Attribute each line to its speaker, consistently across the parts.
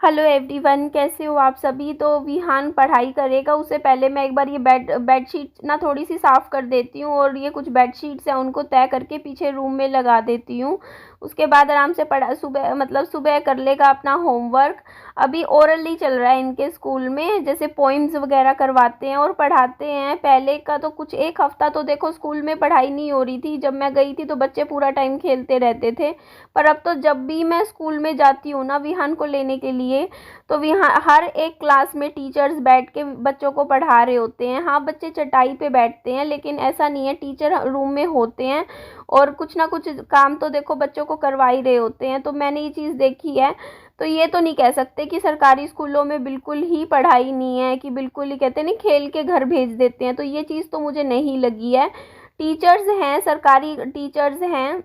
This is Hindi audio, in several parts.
Speaker 1: हेलो एवरीवन, कैसे हो आप सभी। तो विहान पढ़ाई करेगा, उससे पहले मैं एक बार ये बेडशीट ना थोड़ी सी साफ़ कर देती हूँ और ये कुछ बेडशीट्स हैं उनको तय करके पीछे रूम में लगा देती हूँ। उसके बाद आराम से पढ़ा सुबह सुबह कर लेगा अपना होमवर्क। अभी ओरली चल रहा है इनके स्कूल में, जैसे पोइम्स वगैरह करवाते हैं और पढ़ाते हैं। पहले का तो कुछ एक हफ्ता तो देखो स्कूल में पढ़ाई नहीं हो रही थी, जब मैं गई थी तो बच्चे पूरा टाइम खेलते रहते थे। पर अब तो जब भी मैं स्कूल में जाती हूँ ना विहान को लेने के लिए, तो वहाँ हर एक क्लास में टीचर्स बैठ के बच्चों को पढ़ा रहे होते हैं। हाँ, बच्चे चटाई पे बैठते हैं, लेकिन ऐसा नहीं है, टीचर रूम में होते हैं और कुछ ना कुछ काम तो देखो बच्चों को करवा ही रहे होते हैं। तो मैंने ये चीज़ देखी है। तो ये तो नहीं कह सकते कि सरकारी स्कूलों में बिल्कुल ही पढ़ाई नहीं है, कि बिल्कुल ही कहते नहीं खेल के घर भेज देते हैं। तो ये चीज़ तो मुझे नहीं लगी है। टीचर्स हैं, सरकारी टीचर्स हैं,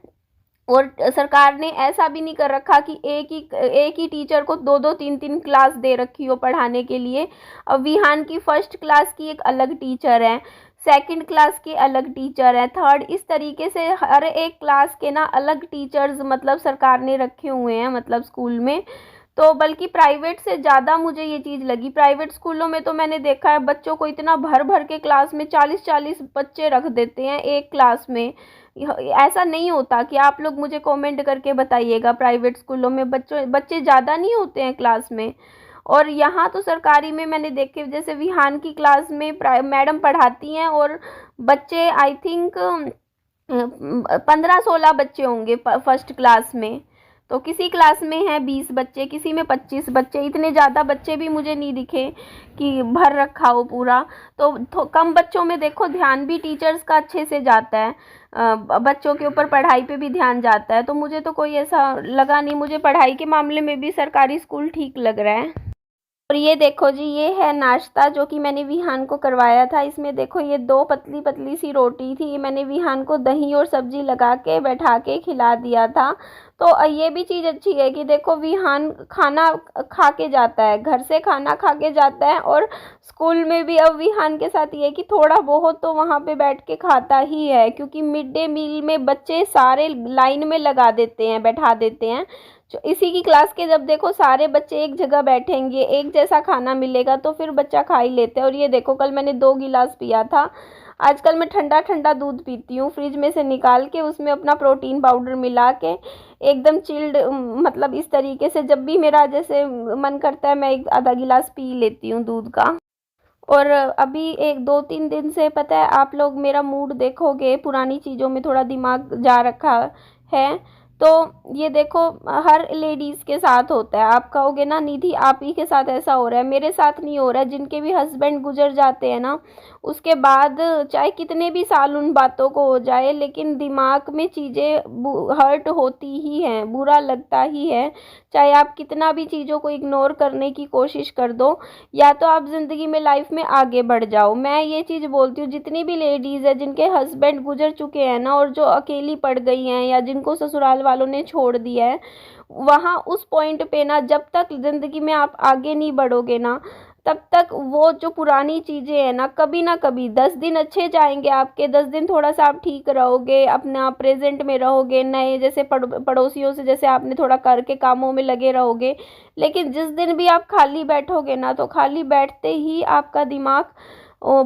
Speaker 1: और सरकार ने ऐसा भी नहीं कर रखा कि एक ही टीचर को दो दो तीन तीन क्लास दे रखी हो पढ़ाने के लिए। अब विहान की फर्स्ट क्लास की एक अलग टीचर है, सेकंड क्लास के अलग टीचर है, थर्ड, इस तरीके से हर एक क्लास के ना अलग टीचर्स सरकार ने रखे हुए हैं स्कूल में। तो बल्कि प्राइवेट से ज़्यादा मुझे ये चीज़ लगी। प्राइवेट स्कूलों में तो मैंने देखा है बच्चों को इतना भर भर के क्लास में 40-40 बच्चे रख देते हैं एक क्लास में। ऐसा नहीं होता कि आप लोग मुझे कमेंट करके बताइएगा, प्राइवेट स्कूलों में बच्चे ज़्यादा नहीं होते हैं क्लास में। और यहाँ तो सरकारी में मैंने देखे, जैसे विहान की क्लास में मैडम पढ़ाती हैं और बच्चे आई थिंक 15-16 बच्चे होंगे फर्स्ट क्लास में। तो किसी क्लास में है 20 बच्चे, किसी में 25 बच्चे। इतने ज़्यादा बच्चे भी मुझे नहीं दिखे कि भर रखा हो पूरा। तो कम बच्चों में देखो ध्यान भी टीचर्स का अच्छे से जाता है, बच्चों के ऊपर पढ़ाई पे भी ध्यान जाता है। तो मुझे तो कोई ऐसा लगा नहीं, मुझे पढ़ाई के मामले में भी सरकारी स्कूल ठीक लग रहा है। और ये देखो जी, ये है नाश्ता जो कि मैंने विहान को करवाया था। इसमें देखो ये दो पतली पतली सी रोटी थी, ये मैंने विहान को दही और सब्जी लगा के बैठा के खिला दिया था। तो ये भी चीज़ अच्छी है कि देखो विहान खाना खा के जाता है, घर से खाना खा के जाता है, और स्कूल में भी अब विहान के साथ ये है कि थोड़ा बहुत तो वहाँ पे बैठ के खाता ही है, क्योंकि मिड डे मील में बच्चे सारे लाइन में लगा देते हैं, बैठा देते हैं। इसी की क्लास के जब देखो सारे बच्चे एक जगह बैठेंगे, एक जैसा खाना मिलेगा, तो फिर बच्चा खा ही लेते हैं। और ये देखो कल मैंने 2 गिलास पिया था। आजकल मैं ठंडा ठंडा दूध पीती हूँ, फ्रिज में से निकाल के उसमें अपना प्रोटीन पाउडर मिला के एकदम चिल्ड, इस तरीके से जब भी मेरा जैसे मन करता है मैं एक आधा गिलास पी लेती हूँ दूध का। और अभी एक 2-3 दिन से पता है आप लोग मेरा मूड देखोगे, पुरानी चीज़ों में थोड़ा दिमाग जा रखा है। तो ये देखो हर लेडीज़ के साथ होता है। आप कहोगे ना निधि आप ही के साथ ऐसा हो रहा है, मेरे साथ नहीं हो रहा है। जिनके भी हस्बैंड गुजर जाते हैं ना, उसके बाद चाहे कितने भी साल उन बातों को हो जाए, लेकिन दिमाग में चीज़ें हर्ट होती ही हैं, बुरा लगता ही है। चाहे आप कितना भी चीज़ों को इग्नोर करने की कोशिश कर दो, या तो आप ज़िंदगी में लाइफ में आगे बढ़ जाओ। मैं ये चीज़ बोलती हूँ, जितनी भी लेडीज़ है जिनके हस्बैंड गुजर चुके हैं ना, और जो अकेली पड़ गई हैं या जिनको ससुराल वालों ने छोड़ दिया है, वहाँ उस पॉइंट पे ना जब तक ज़िंदगी में आप आगे नहीं बढ़ोगे ना, तब तक वो जो पुरानी चीज़ें हैं ना, कभी ना कभी 10 दिन अच्छे जाएंगे आपके, 10 दिन थोड़ा सा आप ठीक रहोगे, अपना प्रेजेंट में रहोगे, नए जैसे पड़ोसियों से जैसे आपने थोड़ा करके कामों में लगे रहोगे। लेकिन जिस दिन भी आप खाली बैठोगे ना, तो खाली बैठते ही आपका दिमाग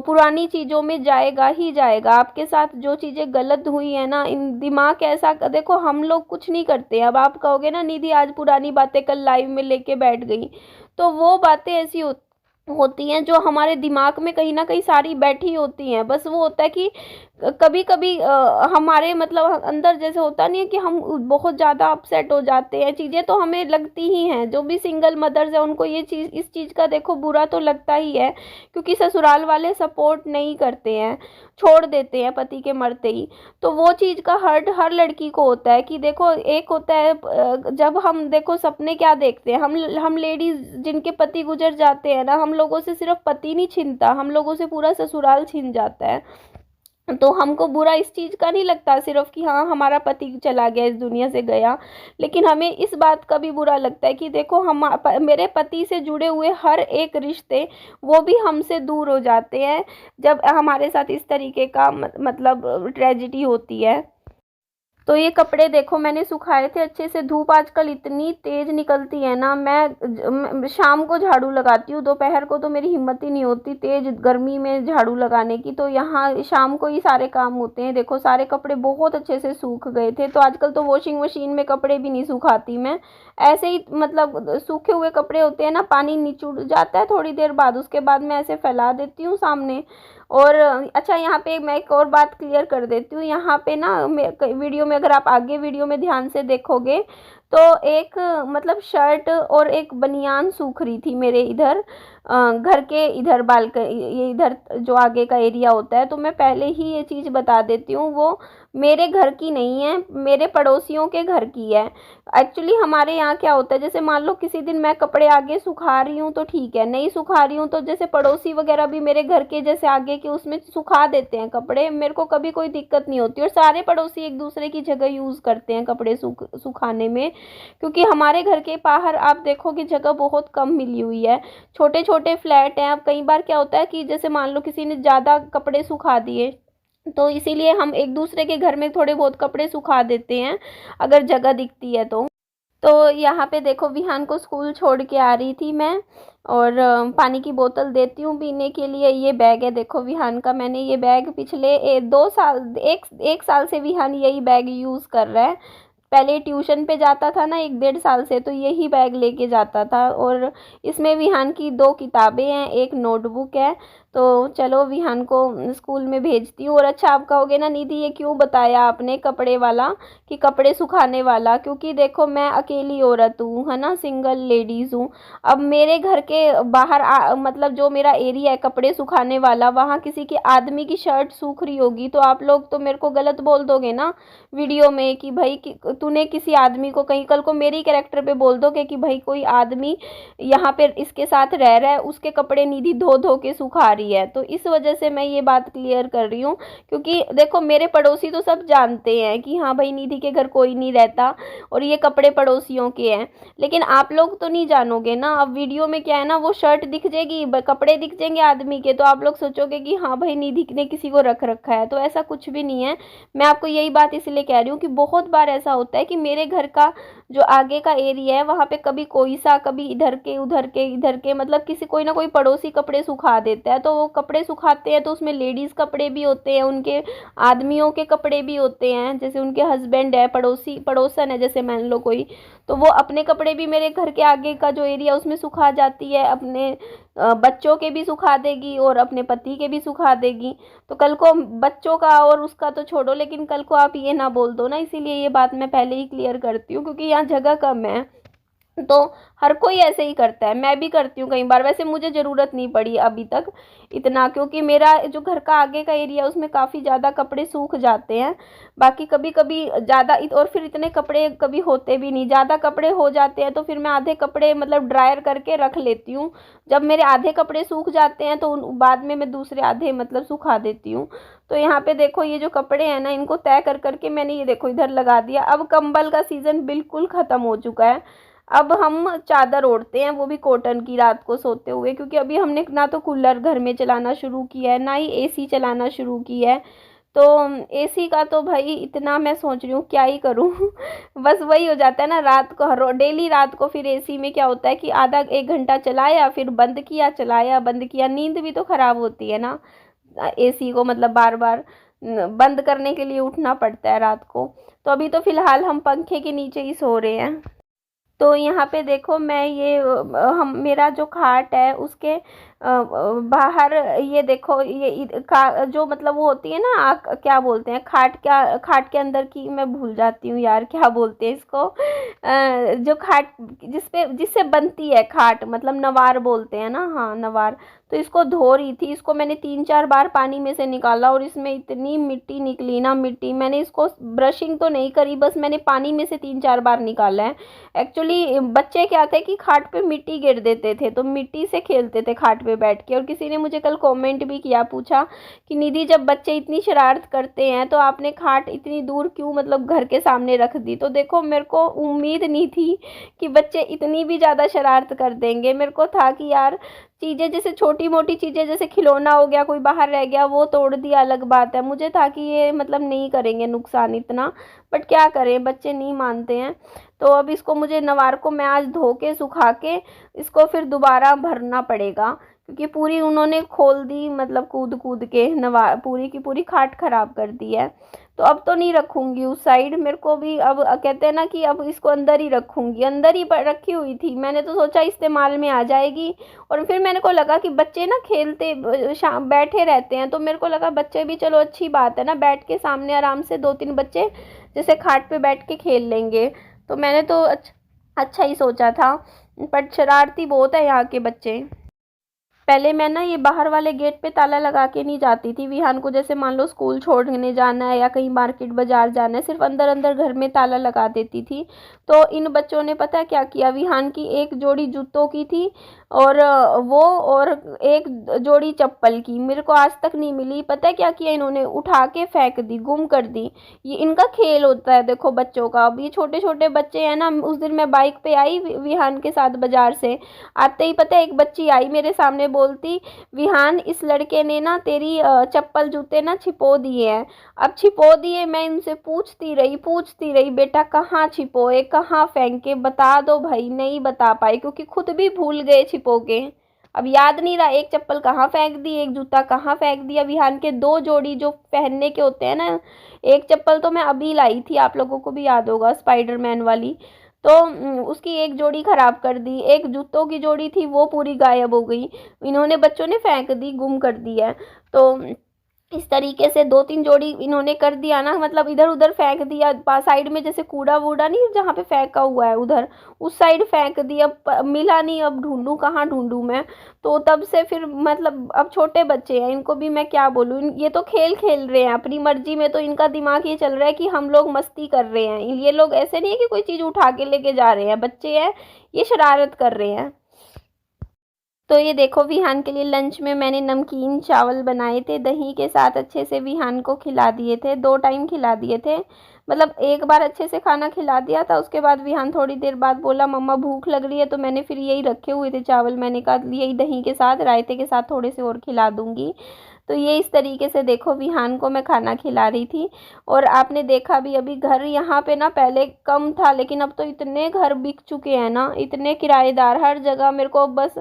Speaker 1: पुरानी चीज़ों में जाएगा ही जाएगा। आपके साथ जो चीज़ें गलत हुई है ना, इन दिमाग ऐसा देखो हम लोग कुछ नहीं करते। अब आप कहोगे ना निधि आज पुरानी बातें कल लाइव में लेके बैठ गई, तो वो बातें ऐसी होती हैं जो हमारे दिमाग में कहीं ना कहीं सारी बैठी होती हैं। बस वो होता है कि कभी कभी हमारे अंदर जैसे होता नहीं है कि हम बहुत ज़्यादा अपसेट हो जाते हैं, चीज़ें तो हमें लगती ही हैं। जो भी सिंगल मदर्स है उनको ये चीज़, इस चीज़ का देखो बुरा तो लगता ही है, क्योंकि ससुराल वाले सपोर्ट नहीं करते हैं, छोड़ देते हैं पति के मरते ही। तो वो चीज़ का हर्ट हर लड़की को होता है कि देखो एक होता है जब हम देखो सपने क्या देखते हैं, हम लेडीज़ जिनके पति गुजर जाते हैं ना, हम लोगों से सिर्फ पति नहीं छिनता, हम लोगों से पूरा ससुराल छिन जाता है। तो हमको बुरा इस चीज़ का नहीं लगता सिर्फ कि हाँ हमारा पति चला गया, इस दुनिया से गया, लेकिन हमें इस बात का भी बुरा लगता है कि देखो मेरे पति से जुड़े हुए हर एक रिश्ते वो भी हमसे दूर हो जाते हैं जब हमारे साथ इस तरीके का ट्रेजिडी होती है। तो ये कपड़े देखो मैंने सुखाए थे अच्छे से। धूप आजकल इतनी तेज़ निकलती है ना, मैं शाम को झाड़ू लगाती हूँ, दोपहर को तो मेरी हिम्मत ही नहीं होती तेज़ गर्मी में झाड़ू लगाने की। तो यहाँ शाम को ही सारे काम होते हैं। देखो सारे कपड़े बहुत अच्छे से सूख गए थे। तो आजकल तो वॉशिंग मशीन में कपड़े भी नहीं सुखाती मैं, ऐसे ही मतलब सूखे हुए कपड़े होते हैं ना, पानी निचुड़ जाता है थोड़ी देर बाद, उसके बाद मैं ऐसे फैला देती हूँ सामने। और अच्छा यहाँ पे मैं एक और बात क्लियर कर देती हूँ। यहाँ पे ना वीडियो में, अगर आप आगे वीडियो में ध्यान से देखोगे तो एक मतलब शर्ट और एक बनियान सूख रही थी मेरे इधर घर के इधर ये इधर जो आगे का एरिया होता है। तो मैं पहले ही ये चीज़ बता देती हूँ, वो मेरे घर की नहीं है, मेरे पड़ोसियों के घर की है। एक्चुअली हमारे यहाँ क्या होता है, जैसे मान लो किसी दिन मैं कपड़े आगे सुखा रही हूँ तो ठीक है, नहीं सुखा रही हूँ तो जैसे पड़ोसी वगैरह भी मेरे घर के जैसे आगे के उसमें सुखा देते हैं कपड़े, मेरे को कभी कोई दिक्कत नहीं होती। और सारे पड़ोसी एक दूसरे की जगह यूज़ करते हैं कपड़े सुखाने में, क्योंकि हमारे घर के बाहर आप देखोगे जगह बहुत कम मिली हुई है, छोटे छोटे फ्लैट हैं। अब कई बार क्या होता है कि जैसे मान लो किसी ने ज़्यादा कपड़े सुखा दिए, तो इसीलिए हम एक दूसरे के घर में थोड़े बहुत कपड़े सुखा देते हैं अगर जगह दिखती है तो यहाँ पे देखो विहान को स्कूल छोड़ के आ रही थी मैं, और पानी की बोतल देती हूँ पीने के लिए। ये बैग है देखो विहान का, मैंने ये बैग पिछले 2 साल एक साल से विहान यही बैग यूज़ कर रहा है। पहले ट्यूशन पे जाता था ना 1-1.5 साल से, तो यही बैग लेके जाता था। और इसमें विहान की 2 किताबें हैं, एक नोटबुक है। तो चलो विहान को स्कूल में भेजती हूँ। और अच्छा आप कहोगे ना निधि ये क्यों बताया आपने कपड़े वाला, कि कपड़े सुखाने वाला, क्योंकि देखो मैं अकेली औरत हूँ, है ना, सिंगल लेडीज़ हूँ। अब मेरे घर के बाहर मतलब जो मेरा एरिया है कपड़े सुखाने वाला, वहाँ किसी के आदमी की शर्ट सूख रही होगी तो आप लोग तो मेरे को गलत बोल दोगे ना वीडियो में कि भाई तूने किसी आदमी को, कहीं कल को मेरी कैरेक्टर पे बोल दोगे कि भाई कोई आदमी यहाँ पे इसके साथ रह रहा है, उसके कपड़े निधि धो धो के सुखा रही है। तो इस वजह से मैं ये बात क्लियर कर रही हूँ, क्योंकि देखो मेरे पड़ोसी तो सब जानते हैं कि हाँ भाई निधि के घर कोई नहीं रहता और ये कपड़े पड़ोसियों के हैं, लेकिन आप लोग तो नहीं जानोगे ना। अब वीडियो में क्या है ना, वो शर्ट दिख जाएगी, कपड़े दिख जाएंगे आदमी के, तो आप लोग सोचोगे कि हाँ भाई निधि ने किसी को रख रखा है। तो ऐसा कुछ भी नहीं है। मैं आपको यही बात इसलिए कह रही हूँ कि बहुत बार ऐसा होता है कि मेरे घर का जो आगे का एरिया है वहाँ पे कभी कोई सा, कभी इधर के उधर के इधर के, मतलब किसी कोई ना कोई पड़ोसी कपड़े सुखा देता है। तो वो कपड़े सुखाते हैं तो उसमें लेडीज़ कपड़े भी होते हैं, उनके आदमियों के कपड़े भी होते हैं, जैसे उनके हस्बैंड है, पड़ोसन है जैसे मान लो कोई, तो वो अपने कपड़े भी मेरे घर के आगे का जो एरिया उसमें सुखा जाती है, अपने बच्चों के भी सुखा देगी और अपने पति के भी सुखा देगी। तो कल को बच्चों का और उसका तो छोड़ो, लेकिन कल को आप ये ना बोल दो ना, इसीलिए ये बात मैं पहले ही क्लियर करती हूँ, क्योंकि यहाँ जगह कम है तो हर कोई ऐसे ही करता है, मैं भी करती हूँ कई बार। वैसे मुझे ज़रूरत नहीं पड़ी अभी तक इतना, क्योंकि मेरा जो घर का आगे का एरिया उसमें काफ़ी ज़्यादा कपड़े सूख जाते हैं। बाकी कभी कभी ज़्यादा और फिर इतने कपड़े कभी होते भी नहीं, ज़्यादा कपड़े हो जाते हैं तो फिर मैं आधे कपड़े मतलब ड्रायर करके रख लेती हूँ। जब मेरे आधे कपड़े सूख जाते हैं तो बाद में मैं दूसरे आधे मतलब सुखा देती हूँ। तो यहाँ पे देखो ये जो कपड़े हैं ना, इनको तय कर करके मैंने ये देखो इधर लगा दिया। अब कंबल का सीज़न बिल्कुल ख़त्म हो चुका है। अब हम चादर ओढ़ते हैं, वो भी कॉटन की, रात को सोते हुए, क्योंकि अभी हमने ना तो कूलर घर में चलाना शुरू किया है, ना ही एसी चलाना शुरू किया है। तो एसी का तो भाई इतना मैं सोच रही हूँ क्या ही करूँ बस वही हो जाता है ना, रात को डेली रात को फिर एसी में क्या होता है कि आधा 1 घंटा चलाया, फिर बंद किया, चलाया बंद किया, नींद भी तो ख़राब होती है ना। एसी को मतलब बार बार बंद करने के लिए उठना पड़ता है रात को। तो अभी तो फ़िलहाल हम पंखे के नीचे ही सो रहे हैं। तो यहाँ पे देखो मैं ये हम मेरा जो खाट है उसके बाहर ये देखो ये का जो मतलब वो होती है ना, क्या बोलते हैं, खाट के अंदर की, मैं भूल जाती हूँ यार क्या बोलते हैं इसको, जो खाट जिससे बनती है खाट, मतलब नवार बोलते हैं ना, हाँ नवार। तो इसको धो रही थी, इसको मैंने 3-4 बार पानी में से निकाला और इसमें इतनी मिट्टी निकली ना, मिट्टी, मैंने इसको ब्रशिंग तो नहीं करी, बस मैंने पानी में से 3-4 बार निकाला है। एक्चुअली बच्चे क्या थे कि खाट पे मिट्टी गिर देते थे, तो मिट्टी से खेलते थे खाट पे बैठ के। और किसी ने मुझे कल कमेंट भी किया, पूछा कि निधि जब बच्चे इतनी शरारत करते हैं तो आपने खाट इतनी दूर क्यों मतलब घर के सामने रख दी। तो देखो मेरे को उम्मीद नहीं थी कि बच्चे इतनी भी ज़्यादा शरारत कर देंगे। मेरे को था कि यार चीज़ें जैसे छोटी मोटी चीज़ें जैसे खिलौना हो गया, कोई बाहर रह गया वो तोड़ दिया अलग बात है, मुझे था कि ये मतलब नहीं करेंगे नुकसान इतना, बट क्या करें बच्चे नहीं मानते हैं। तो अब इसको मुझे नवार को मैं आज धो के सुखा के इसको फिर दोबारा भरना पड़ेगा, क्योंकि पूरी उन्होंने खोल दी, मतलब कूद कूद के नवा पूरी की पूरी खाट खराब कर दी है। तो अब तो नहीं रखूंगी उस साइड, मेरे को भी अब कहते हैं ना कि अब इसको अंदर ही रखूंगी, अंदर ही रखी हुई थी मैंने, तो सोचा इस्तेमाल में आ जाएगी। और फिर मेरे को लगा कि बच्चे ना खेलते शाम बैठे रहते हैं, तो मेरे को लगा बच्चे भी चलो अच्छी बात है ना, बैठ के सामने आराम से 2-3 बच्चे जैसे खाट पे बैठ के खेल लेंगे। तो मैंने तो अच्छा ही सोचा था, पर शरारती बहुत है यहाँ के बच्चे। पहले मैं ना ये बाहर वाले गेट पे ताला लगा के नहीं जाती थी विहान को, जैसे मान लो स्कूल छोड़ने जाना है या कहीं मार्केट बाजार जाना है, सिर्फ अंदर अंदर घर में ताला लगा देती थी। तो इन बच्चों ने पता है क्या किया, विहान की एक जोड़ी जूतों की थी और वो और एक जोड़ी चप्पल की मेरे को आज तक नहीं मिली। पता है क्या किया इन्होंने, उठा के फेंक दी, गुम कर दी। ये इनका खेल होता है देखो बच्चों का। अब ये छोटे छोटे बच्चे हैं ना, उस दिन मैं बाइक पे आई विहान के साथ बाजार से, आते ही पता है एक बच्ची आई मेरे सामने, बोलती विहान इस लड़के ने ना तेरी चप्पल जूते ना छिपो दिए हैं। अब छिपो दिए, मैं इनसे पूछती रही बेटा कहाँ छिपोए, कहाँ फेंके, बता दो भाई, नहीं बता पाए क्योंकि खुद भी भूल गए छिपो के। अब याद नहीं रहा एक चप्पल कहाँ फेंक दी, एक जूता कहाँ फेंक दिया। विहान के 2 जोड़ी जो पहनने के होते हैं ना, एक चप्पल तो मैं अभी लाई थी, आप लोगों को भी याद होगा, स्पाइडरमैन वाली, तो उसकी एक जोड़ी खराब कर दी। एक जूतों की जोड़ी थी वो पूरी गायब हो गई, इन्होंने बच्चों ने फेंक दी, गुम कर दी है। तो इस तरीके से 2-3 जोड़ी इन्होंने कर दिया ना, मतलब इधर उधर फेंक दिया, साइड में जैसे कूड़ा वूड़ा नहीं जहाँ पे फेंका हुआ है उधर, उस साइड फेंक दिया, मिला नहीं, अब ढूंढूं कहाँ ढूंढूं मैं। तो तब से फिर मतलब अब छोटे बच्चे हैं, इनको भी मैं क्या बोलूँ, ये तो खेल खेल रहे हैं अपनी मर्जी में, तो इनका दिमाग ये चल रहा है कि हम लोग मस्ती कर रहे हैं। ये लोग ऐसे नहीं है कि कोई चीज़ उठा के लेके जा रहे हैं, बच्चे हैं ये शरारत कर रहे हैं। तो ये देखो विहान के लिए लंच में मैंने नमकीन चावल बनाए थे, दही के साथ अच्छे से विहान को खिला दिए थे, 2 टाइम खिला दिए थे। मतलब एक बार अच्छे से खाना खिला दिया था, उसके बाद विहान थोड़ी देर बाद बोला मम्मा भूख लग रही है, तो मैंने फिर यही रखे हुए थे चावल, मैंने कहा यही दही के साथ रायते के साथ थोड़े से और खिला दूंगी। तो ये इस तरीके से देखो विहान को मैं खाना खिला रही थी। और आपने देखा भी अभी घर यहाँ पे ना पहले कम था, लेकिन अब तो इतने घर बिक चुके हैं ना, इतने किराएदार हर जगह, मेरे को बस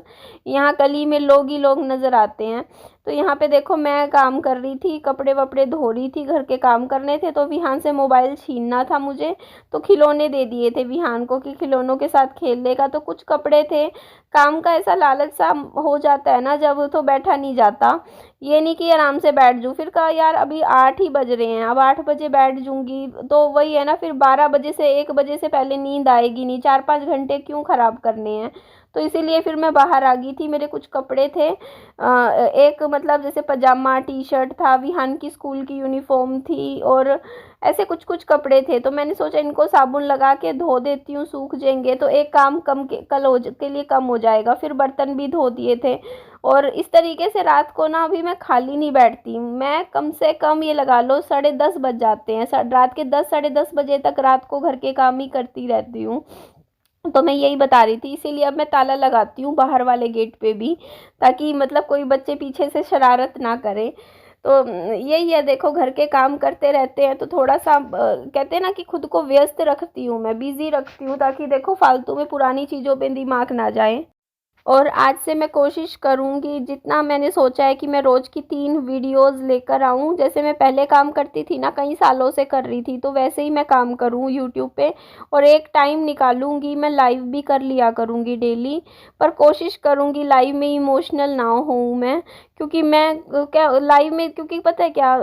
Speaker 1: यहाँ गली में लोग ही लोग नज़र आते हैं। तो यहाँ पे देखो मैं काम कर रही थी, कपड़े वपड़े धो रही थी, घर के काम करने थे, तो विहान से मोबाइल छीनना था मुझे, तो खिलौने दे दिए थे विहान को कि खिलौनों के साथ खेल लेगा। तो कुछ कपड़े थे, काम का ऐसा लालच सा हो जाता है ना जब, तो बैठा नहीं जाता, ये नहीं कि आराम से बैठ जाऊँ। फिर कहा यार अभी 8 ही बज रहे हैं, अब 8 बजे बैठ जाऊँगी तो वही है ना, फिर 12 बजे से 1 बजे से पहले नींद आएगी नहीं, 4-5 घंटे क्यों ख़राब करने हैं। तो इसीलिए फिर मैं बाहर आ गई थी। मेरे कुछ कपड़े थे, एक मतलब जैसे पजामा टी शर्ट था, विहान की स्कूल की यूनिफॉर्म थी, और ऐसे कुछ कुछ कपड़े थे, तो मैंने सोचा इनको साबुन लगा के धो देती हूँ, सूख जाएंगे तो एक काम के लिए कम हो जाएगा। फिर बर्तन भी धो दिए थे। और इस तरीके से रात को ना अभी मैं खाली नहीं बैठती, मैं कम से कम ये लगा लो 10:30 बज जाते हैं, रात के 10 साढ़े 10 बजे तक रात को घर के काम ही करती रहती हूँ। तो मैं यही बता रही थी, इसीलिए अब मैं ताला लगाती हूँ बाहर वाले गेट पे भी, ताकि मतलब कोई बच्चे पीछे से शरारत ना करे। तो यही है, देखो घर के काम करते रहते हैं तो थोड़ा सा कहते हैं ना कि खुद को व्यस्त रखती हूँ, मैं बिजी रखती हूँ, ताकि देखो फालतू में पुरानी चीज़ों पे दिमाग ना जाए। और आज से मैं कोशिश करूँगी, जितना मैंने सोचा है कि मैं रोज़ की 3 वीडियोज़ लेकर आऊँ, जैसे मैं पहले काम करती थी ना, कई सालों से कर रही थी, तो वैसे ही मैं काम करूँ यूट्यूब पे। और एक टाइम निकालूँगी, मैं लाइव भी कर लिया करूँगी डेली, पर कोशिश करूँगी लाइव में इमोशनल ना हूँ मैं, क्योंकि मैं क्या लाइव में, क्योंकि पता है क्या,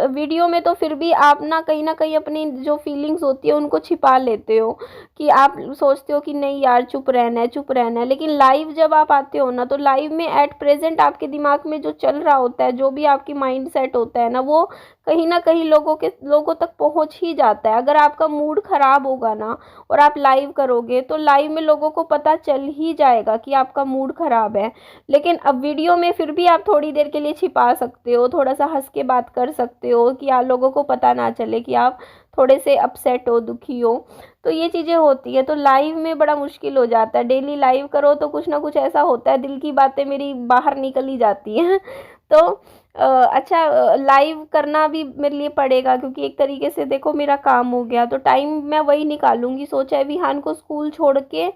Speaker 1: वीडियो में तो फिर भी आप ना कहीं अपनी जो फीलिंग्स होती है उनको छिपा लेते हो, कि आप सोचते हो कि नहीं यार चुप रहना है, चुप रहना है। लेकिन लाइव जब आप आते हो ना, तो लाइव में एट प्रेजेंट आपके दिमाग में जो चल रहा होता है, जो भी आपकी माइंड सेट होता है ना, वो कहीं ना कहीं लोगों तक पहुंच ही जाता है। अगर आपका मूड ख़राब होगा ना और आप लाइव करोगे, तो लाइव में लोगों को पता चल ही जाएगा कि आपका मूड ख़राब है। लेकिन अब वीडियो में फिर भी आप थोड़ी देर के लिए छिपा सकते हो, थोड़ा सा हंस के बात कर सकते हो, कि लोगों को पता ना चले कि आप थोड़े से अपसेट हो, दुखी हो। तो ये चीज़ें होती है, तो लाइव में बड़ा मुश्किल हो जाता है। डेली लाइव करो तो कुछ ना कुछ ऐसा होता है, दिल की बातें मेरी बाहर निकल ही जाती हैं। तो अच्छा, लाइव करना भी मेरे लिए पड़ेगा, क्योंकि एक तरीके से देखो मेरा काम हो गया, तो टाइम मैं वही निकालूंगी। सोचा है विहान को स्कूल छोड़ के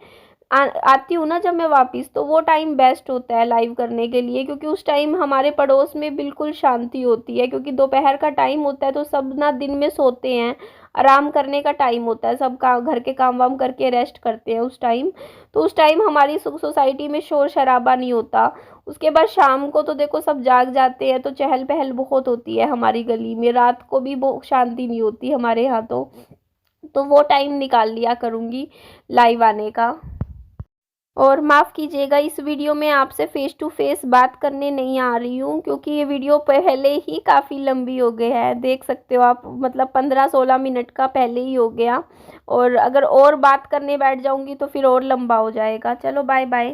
Speaker 1: आती हूँ ना जब मैं वापस, तो वो टाइम बेस्ट होता है लाइव करने के लिए, क्योंकि उस टाइम हमारे पड़ोस में बिल्कुल शांति होती है, क्योंकि दोपहर का टाइम होता है तो सब ना दिन में सोते हैं, आराम करने का टाइम होता है, सब का घर के काम वाम करके रेस्ट करते हैं उस टाइम। तो उस टाइम हमारी सोसाइटी में शोर शराबा नहीं होता। उसके बाद शाम को तो देखो सब जाग जाते हैं, तो चहल पहल बहुत होती है हमारी गली में, रात को भी बहुत शांति नहीं होती हमारे यहाँ। तो वो टाइम निकाल लिया करूँगी लाइव आने का। और माफ़ कीजिएगा, इस वीडियो में आपसे फ़ेस टू फेस बात करने नहीं आ रही हूँ, क्योंकि ये वीडियो पहले ही काफ़ी लंबी हो गई है, देख सकते हो आप, मतलब 15-16 मिनट का पहले ही हो गया। और अगर और बात करने बैठ जाऊँगी तो फिर और लंबा हो जाएगा। चलो बाय बाय।